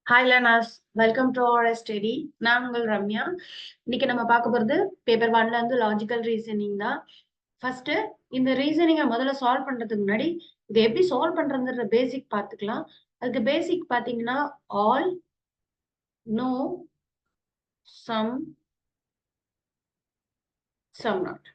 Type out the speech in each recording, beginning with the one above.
Hi learners, welcome to our study. நான் உங்கள் ரம்யா. இன்னைக்கு நம்ம பார்க்க போகிறது பேப்பர் ஒன்ல இருந்து லாஜிக்கல் ரீசனிங் தான். ஃபர்ஸ்ட் இந்த ரீசனிங்கை முதல்ல சால்வ் பண்றதுக்கு முன்னாடி இதை எப்படி சால்வ் பண்றதுன்ற பேசிக் பார்த்துக்கலாம். அதுக்கு பேசிக் பார்த்தீங்கன்னா all, no, some, some not.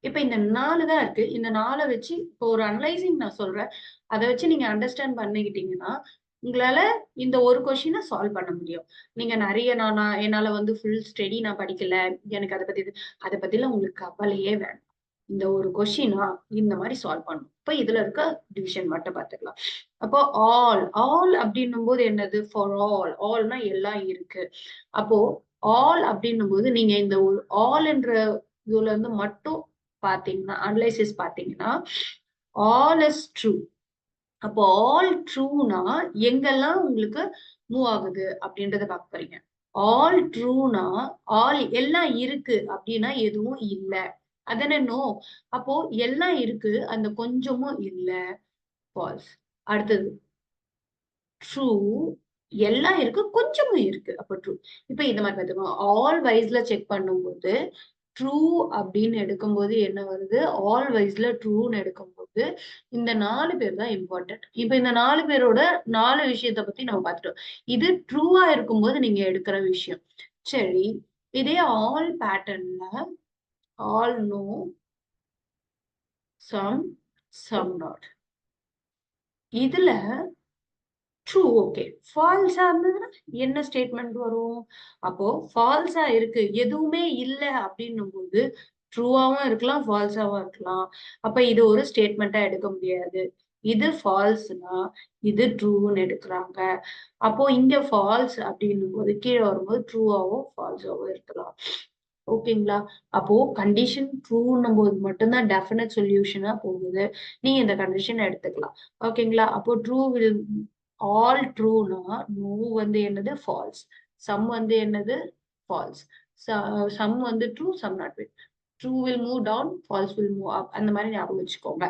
இப்போ இந்த 4 தான் இருக்கு. இந்த 4 வச்சு இப்போ ஒரு அனலைசிங் நான் சொல்றேன். அதை வச்சு நீங்க அண்டர்ஸ்டாண்ட் பண்ணிக்கிட்டீங்கன்னா உங்களால இந்த ஒரு கொஸ்டினை சால்வ் பண்ண முடியும். நீங்க நிறைய என்னால வந்து ஃபுல் ஸ்டடி நான் படிக்கல, எனக்கு அதை பத்திலாம் உங்களுக்கு கவலையே வேண்டாம். இந்த ஒரு கொஸ்டினா இந்த மாதிரி சால்வ் பண்ணும். இப்போ இதுல இருக்க டிவிஷன் மட்டும் பார்த்துக்கலாம். அப்போ ஆல் ஆல் அப்படின்னும் போது என்னது? For all. ஆல்னா எல்லாம் இருக்கு. அப்போ ஆல் அப்படின்னும் போது நீங்க இந்த ஒரு ஆல் என்ற இதுல இருந்து மட்டும் பாத்தீங்கன்னா அனலைசிஸ் பாத்தீங்கன்னா ஆல் இஸ் ட்ரூ. அப்போ ஆல் ட்ரூனா எங்கெல்லாம் உங்களுக்கு மூவ் ஆகுது அப்படின்றத பார்க்க போறீங்க. ஆல் ட்ரூனா ஆல் எல்லாம் இருக்கு அப்படின்னா எதுவும் இல்ல. அதன நோ. அப்போ எல்லாம் இருக்கு, அந்த கொஞ்சமும் இல்ல. ஃபால்ஸ். அடுத்தது ட்ரூ, எல்லாம் இருக்கு கொஞ்சமும் இருக்கு, அப்ப ட்ரூ. இப்ப இந்த மாதிரி பார்த்துக்கோங்க. ஆல் வைஸ்ல செக் பண்ணும்போது ட்ரூ அப்படின்னு எடுக்கும்போது என்ன வருது? ஆல் வைஸ்ல ட்ரூன்னு எடுக்கும்போது இந்த 4 பேர் தான் இம்பார்ட்டன்ட். இப்ப இந்த 4 பேரோட 4 விஷயத்த பத்தி நம்ம பார்த்துட்டோம். இது ட்ரூவா இருக்கும்போது நீங்க எடுக்கிற விஷயம். சரி, இதே ஆல் பேட்டர்ன்ல all no, some, some not. இதுல ட்ரூ ஓகே. ஃபால்ஸா இருந்ததுன்னா என்ன ஸ்டேட்மெண்ட் வரும்? அப்போ ஃபால்ஸா இருக்கு, எதுவுமே இல்ல அப்படின்னும் போது ட்ரூவாவும் இருக்கலாம், ஃபால்ஸாவும் இருக்கலாம். அப்ப இது ஒரு ஸ்டேட்மெண்டா எடுக்க முடியாது. இது ஃபால்ஸ்னா இது ட்ரூன்னு எடுக்கிறாங்க. அப்போ இங்க ஃபால்ஸ் அப்படின்னும் போது கீழே வரும்போது ட்ரூவாவோ ஃபால்ஸாவோ இருக்கலாம். ஓகேங்களா? அப்போ கண்டிஷன் ட்ரூன்னும் போது மட்டும்தான் டெஃபினட் சொல்யூஷனா போகுது. நீங்க இந்த கண்டிஷன் எடுத்துக்கலாம். ஓகேங்களா? அப்போ ட்ரூ வில் ஆல் ட்ரூனா நோ வந்து என்னது? ஃபால்ஸ். சம் வந்து என்னது? ஃபால்ஸ். சம் வந்து true, some not will. True will move down, false will move up. அந்த மாதிரி ஞாபகம் வச்சுக்கோங்க.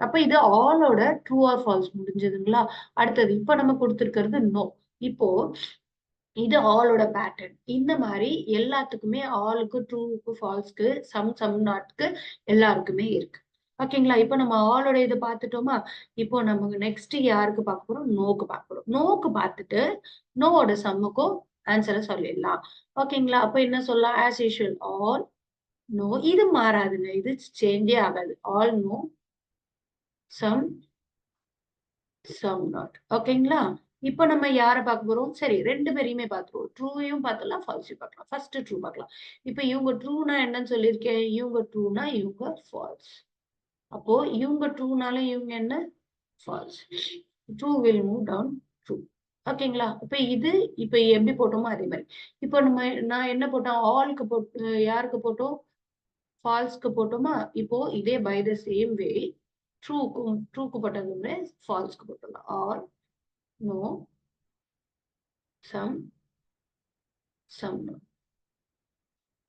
அப்ப இது ஆலோட ட்ரூ ஆர் ஃபால்ஸ் முடிஞ்சதுங்களா? அடுத்தது இப்ப நம்ம கொடுத்திருக்கிறது நோ. இப்போ இது ஆலோட பேட்டர்ன். இந்த மாதிரி எல்லாத்துக்குமே ஆலுக்கு, ட்ரூக்கு, ஃபால்ஸ்க்கு, சம் நாட்க்கு எல்லாருக்குமே இருக்கு. ஓகேங்களா? இப்போ நம்ம ஆலோட இதை பார்த்துட்டோமா? இப்போ நமக்கு நெக்ஸ்ட் யாருக்கு பார்க்க போறோம்? நோக்கு பார்க்க போறோம். நோக்கு பார்த்துட்டு நோவோட சம்முக்கும் ஆன்சரை சொல்லிடலாம். ஓகேங்களா? அப்போ என்ன சொல்லலாம்? As usual all no. இது மாறாதுங்க, இது சேஞ்சே ஆகாது. All no, some, some not. ஓகேங்களா? இப்போ நம்ம யாரை பார்க்க போறோம்? சரி, 2 பேரையுமே பார்த்துருவோம். ட்ரூவையும் பார்த்துடலாம், ஃபால்ஸையும் பார்க்கலாம். ஃபர்ஸ்ட் ட்ரூ பார்க்கலாம். இப்போ இவங்க ட்ரூனா என்னன்னு சொல்லியிருக்கேன்? இவங்க ட்ரூனா இவங்க ஃபால்ஸ். அப்போ இவங்க ட்ரூனால இவங்க என்ன? False. True will move down true. ஓகேங்களா? இப்ப இது இப்ப எப்படி போட்டோமோ அதே மாதிரி. இப்போ நான் என்ன போட்டேன்? ஆலுக்கு போட்டு யாருக்கு போட்டோம்? ஃபால்ஸ்க்கு போட்டோமா? இப்போ இதே பை த சேம் வே ட்ரூக்கு போட்டது ஃபால்ஸ்க்கு போட்டுடலாம். Or no, some, some no.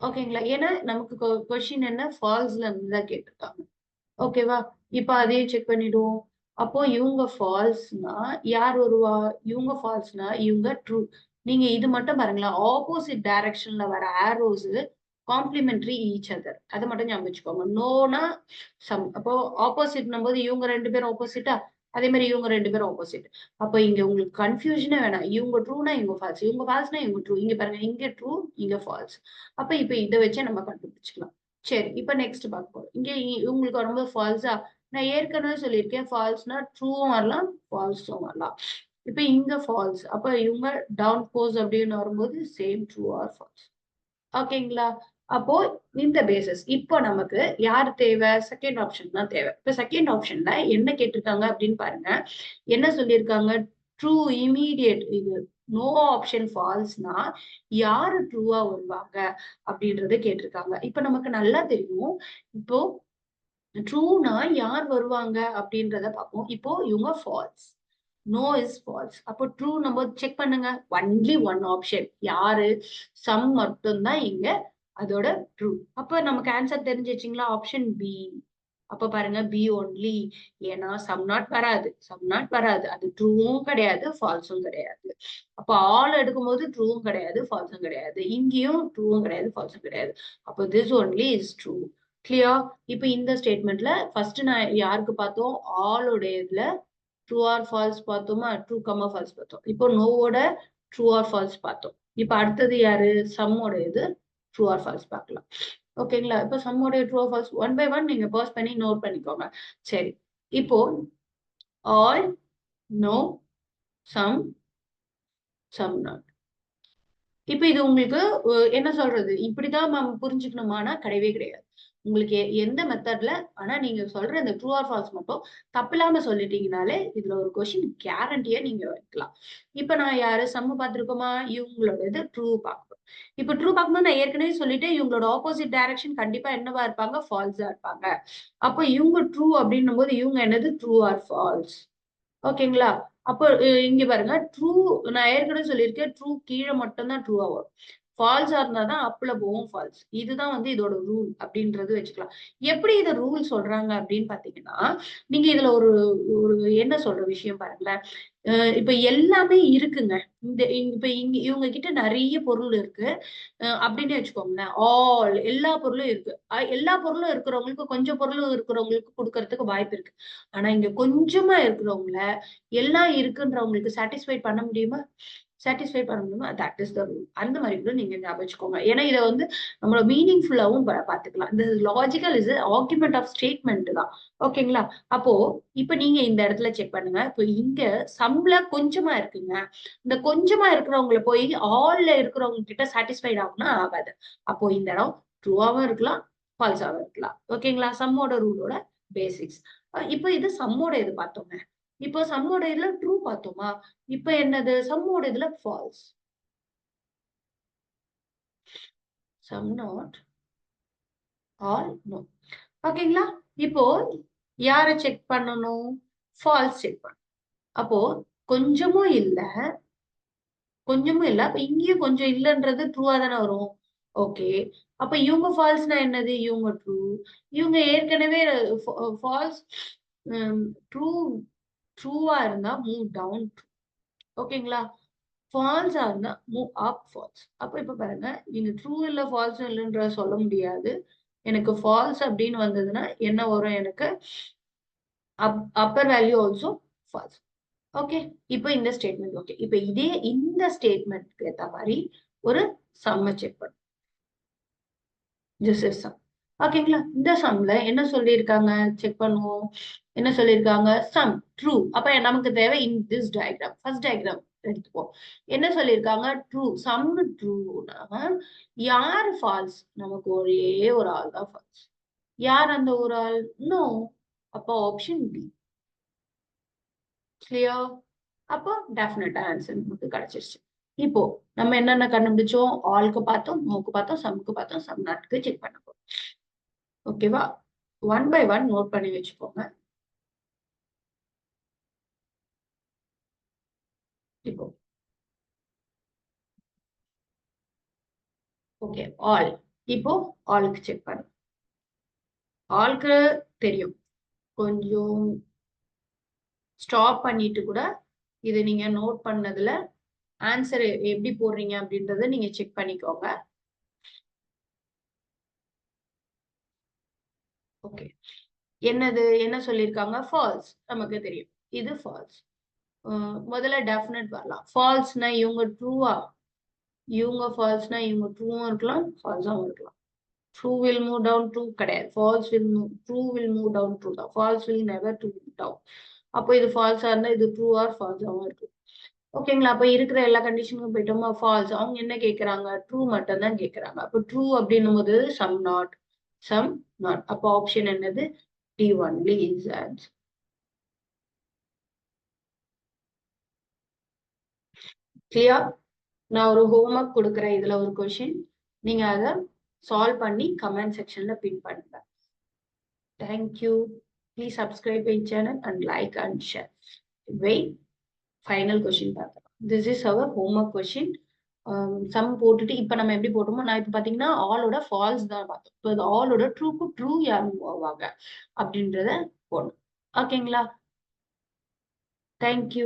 ஓகேங்களா? ஏன்னா நமக்கு கொஸ்டின் என்ன? ஃபால்ஸ்ல இருந்து தான் கேட்டிருக்காங்க. ஓகேவா? இப்ப அதையும் செக் பண்ணிடுவோம். அப்போ இவங்க ஃபால்ஸ்னா யார் வருவா? இவங்க ஃபால்ஸ்னா இவங்க ட்ரூ. நீங்க இது மட்டும் பாருங்களேன். ஆப்போசிட் டைரக்ஷன்ல வர ஆரோஸ் காம்ப்ளிமெண்டரி ஈச் அதர். அதை மட்டும் ஞாபகம் வச்சுக்கோங்க. நோனா சம். அப்போ ஆப்போசிட்னும் போது இவங்க 2 பேரும் ஆப்போசிட்டா? அதே மாதிரி இவங்க 2 பேரும் ஆப்போசிட். அப்ப இங்க உங்களுக்கு கன்ஃபியூஷனே வேணாம். இவங்க ட்ரூனா இவங்க ஃபால்ஸ், இவங்க ஃபால்ஸ்னா இவங்க ட்ரூ. இங்க பாருங்க, இங்க ட்ரூ, இங்க ஃபால்ஸ். அப்ப இப்ப இதை வச்சே நம்ம கண்டுபிடிச்சுக்கலாம். சரி, இப்ப நெக்ஸ்ட் பார்க்க போறோம். இங்க உங்களுக்கு வரும்போது ஃபால்ஸா? நான் ஏற்கனவே சொல்லியிருக்கேன், ஃபால்ஸ்னா ட்ரூவும் வரலாம், ஃபால்ஸும் வரலாம். இப்ப இங்க ஃபால்ஸ். அப்ப இவங்க டவுன் போஸ் அப்படின்னு வரும்போது சேம் ட்ரூ ஆர் ஃபால்ஸ். ஓகேங்களா? அப்போ இந்த பேசிஸ் இப்போ நமக்கு யார் தேவை? செகண்ட் ஆப்ஷன் தான் தேவை. இப்ப செகண்ட் ஆப்ஷன்ல என்ன கேட்டிருக்காங்க அப்படின்னு பாருங்க. என்ன சொல்லியிருக்காங்க? True immediate. இது நோ ஆப்ஷன் ஃபால்ஸ்னா யாரு ட்ரூவா வருவாங்க அப்படின்றத கேட்டிருக்காங்க. இப்ப நமக்கு நல்லா தெரியும். இப்போ ட்ரூனா யார் வருவாங்க அப்படின்றத பார்ப்போம். இப்போ இவங்க ஃபால்ஸ். No is false. அப்போ ட்ரூ நம்ம செக் பண்ணுங்க. ஒன்லி ஒன் ஆப்ஷன் யாரு? சம் மட்டும்தான் இங்க அதோட ட்ரூ. அப்ப நமக்கு ஆன்சர் தெரிஞ்சிச்சுங்களா? Option B. அப்ப பாருங்க பி ஒன்லி. ஏன்னா சம் நாட் வராது, சம் நாட் வராது. அது ட்ரூவும் கிடையாது, ஃபால்ஸும் கிடையாது. அப்ப ஆல் எடுக்கும்போது ட்ரூவும் கிடையாது, ஃபால்ஸும் கிடையாது. இங்கேயும் ட்ரூவும் கிடையாது, ஃபால்ஸும் கிடையாது. அப்போ this only is true. Clear? இப்ப இந்த ஸ்டேட்மெண்ட்ல ஃபர்ஸ்ட் நான் யாருக்கு பார்த்தோம்? ஆலோடைய இதுல ட்ரூ ஆர் ஃபால்ஸ் பார்த்தோமா? ட்ரூ கமா ஃபால்ஸ் பார்த்தோம். இப்போ நோவோட ட்ரூ ஆர் ஃபால்ஸ் பார்த்தோம். இப்ப அடுத்தது யாரு? சம்மோட இது ட்ரூ ஆர் ஃபால்ஸ் பார்க்கலாம். ஓகேங்களா? இப்ப சம்மோட true or false one by one நீங்க பாஸ் பண்ணி நோட் பண்ணிக்கோங்க. சரி, இப்போ all, no, some, some not. இப்ப இது உங்களுக்கு என்ன சொல்றது? இப்படிதான் மேம் புரிஞ்சுக்கணுமானா கிடையவே கிடையாது. உங்களுக்கு எந்த மெத்தட்ல, ஆனா நீங்க சொல்ற இந்த ட்ரூ ஆர் ஃபால்ஸ் மட்டும் தப்பில்லாம சொல்லிட்டீங்கனாலே இதுல ஒரு கொஸ்டின் கேரண்டியா நீங்க வைக்கலாம். இப்ப நான் யாரு சம் பார்த்திருக்கோமா? இவங்களோட இது ட்ரூ பார்க்கணும். இப்ப ட்ரூ பார்க்கும்போது நான் ஏற்கனவே சொல்லிட்டேன், இவங்களோட ஆப்போசிட் டைரக்ஷன் கண்டிப்பா என்னவா இருப்பாங்க? ஃபால்ஸா இருப்பாங்க. அப்ப இவங்க ட்ரூ அப்படின்னும் போது இவங்க என்னது? True or falls. ஓகேங்களா? அப்போ இங்க பாருங்க ட்ரூ, நான் ஏற்கனவே சொல்லியிருக்கேன் ட்ரூ கீழ மட்டும் தான் ட்ரூவா வரும். ஃபால்ஸா இருந்தா தான் அப்ல போகும் ஃபால்ஸ். இதுதான் வந்து இதோட ரூல் அப்படின்றது வச்சுக்கலாம். எப்படி இத ரூல் சொல்றாங்க அப்படின்னு பார்த்தீங்கன்னா, நீங்க இதுல ஒரு ஒரு என்ன சொல்ற விஷயம் பாருங்களேன். இப்ப எல்லாமே இருக்குங்க. இப்ப இவங்க கிட்ட நெறைய பொருள் இருக்கு. அப்படின்னு வச்சுக்கோங்களேன். ஆல் எல்லா பொருளும் இருக்கு. எல்லா பொருளும் இருக்கிறவங்களுக்கு, கொஞ்சம் பொருளும் இருக்கிறவங்களுக்கு குடுக்கறதுக்கு வாய்ப்பு இருக்கு. ஆனா இங்க கொஞ்சமா இருக்கிறவங்கள, எல்லாம் இருக்குன்றவங்களுக்கு சாட்டிஸ்ஃபை பண்ண முடியுமா? சாட்டிஸ்ஃபை பண்ண முடியுமா? That is the rule. அந்த மாரி கூட நீங்க ஞாபகம் வச்சுக்கோங்க. ஏன்னா இத வந்து நம்மள மீனிங்ஃபுல்லாவும் பார்த்துக்கலாம். இந்த logical is argument of statement தான். ஓகேங்களா? அப்போ இப்ப நீங்க இந்த இடத்துல செக் பண்ணுங்க. இப்ப இங்க சம்ல கொஞ்சமா இருக்குங்க. இந்த கொஞ்சமா இருக்கிறவங்கள போய் ஆல்ல இருக்கிறவங்க கிட்ட சாட்டிஸ்ஃபைட் ஆகும்னா ஆகாது. அப்போ இந்த இடம் ட்ரூவாவும் இருக்கலாம், ஃபால்ஸாவும் இருக்கலாம். ஓகேங்களா? சம்மோட ரூலோட பேசிக்ஸ். இப்ப இது சம்மோட இது பார்த்தோங்க. இப்போ சம்மோட இதுல ட்ரூ பார்த்தோமா? இப்ப என்னது? சம்மோட இதுல false. Some not, all no. ஓகேங்களா? இப்போ யார செக் பண்ணணும்? ஃபால்ஸ் செக் பண்ணணும். அப்போ கொஞ்சமும் இல்ல, கொஞ்சமும் இல்ல. அப்ப இங்கேயும் கொஞ்சம் இல்லன்றது ட்ரூவா தானே வரும். ஓகே. அப்ப இவங்க ஃபால்ஸ்னா என்னது? இவங்க ட்ரூ. இவங்க ஏற்கனவே ஃபால்ஸ், ட்ரூ ட்ரூவா இருந்தா மூவ் டவுன். ஓகேங்களா? ஃபால்ஸா இருந்தா மூவ் அப் ஃபால்ஸ். அப்ப இப்ப பாருங்க, நீங்க ட்ரூ இல்ல, ஃபால்ஸும் இல்லன்றத சொல்ல முடியாது. எனக்கு ஃபால்ஸ் அப்படின்னு வந்ததுன்னா என்ன வரும் எனக்கு? Upper value also false. Okay. இப்ப இந்த ஸ்டேட்மெண்ட் ஓகே. இப்ப இதே இந்த ஸ்டேட்மெண்ட்க்கு ஏத்த மாரி ஒரு சம்ம செக் பண்ணும். This is some. ஓகேங்களா? இந்த சம்ல என்ன சொல்லியிருக்காங்க? செக் பண்ணுவோம். என்ன சொல்லியிருக்காங்க? Some true. அப்ப நமக்கு தேவை in this diagram. First diagram எடுத்துப்போம். என்ன சொல்லியிருக்காங்க? ட்ரூ. சம் ட்ரூனா யார் ஃபால்ஸ்? நமக்கு ஒரே ஒரு ஆள் தான் ஃபால்ஸ். யார் அந்த ஒரு ஆள்? நோ. அப்ப ஆப்ஷன் பி. கிளியர்? அப்போ டெஃபினட்டா ஆன்சர் நமக்கு கிடைச்சிருச்சு. இப்போ நம்ம என்னென்ன கண்டுபிடிச்சோம்? ஆல்க்கு பார்த்தோம், நோக்கு பார்த்தோம், சம்க்கு பார்த்தோம், சம் நாட்க்கு செக் பண்ண போறோம். ஓகேவா? ஒன் பை ஒன் நோட் பண்ணி வச்சுக்கோங்க. இப்போ ஓகே, ஆல். இப்போ ஆல்க்கு செக் பண்ணு. ஆல்க்கு தெரியும். கொஞ்சம் ஸ்டாப் பண்ணிட்டு கூட இத நீங்க நோட் பண்ணதுல ஆன்சர் எப்படி போடுறீங்க அப்படின்றத நீங்க செக் பண்ணிக்கோங்க. ஓகே. என்னது? என்ன சொல்லியிருக்காங்க? ஃபால்ஸ். நமக்கு தெரியும். இது ஃபால்ஸ். முதல்ல டெஃபினட் வரலாம். ஃபால்ஸ்னா இவங்க ட்ரூவா? இவங்க ஃபால்ஸ்னா இவங்க ட்ரூவும் இருக்கலாம், ஃபால்ஸாவும் இருக்கலாம். True will move down, true கிடையாது. False will move, true will move down, true தான். False will never to move down. அப்போ இது ஃபால்ஸா இருந்தா இது ட்ரூ ஆர் ஃபால்ஸாவும் இருக்கு. ஓகேங்களா? அப்ப இருக்கிற எல்லா கண்டிஷனுக்கும் போயிட்டோமா? ஃபால்ஸ். அவங்க என்ன கேட்கறாங்க? ட்ரூ மட்டும் தான் கேட்கறாங்க. அப்ப ட்ரூ அப்படின்னும் போது சம் நாட், சம் நாட். அப்போ ஆப்ஷன் என்னது? D only is answer. Clear? நான் ஒரு ஹோம்ஒர்க் குடுக்குறேன். இதுல ஒரு கொஸ்டின். நீங்க அத சால்வ் பண்ணி கமெண்ட் செக்ஷன்ல பின் பண்ணுங்க. Thank you. Please subscribe my channel and like and share. Wait, final question. This is our homework question. Some போட்டுட்டு இப்ப நம்ம எப்படி போட்டோமோ நான் இப்ப பாத்தீங்கன்னா ஆலோட ஃபால்ஸ் தான் பார்த்தோம். இப்போ இது ஆலோட ட்ரூக்கு ட்ரூ யார் மூவ் ஆவாங்க அப்படின்றத போடணும். ஓகேங்களா? தேங்க்யூ.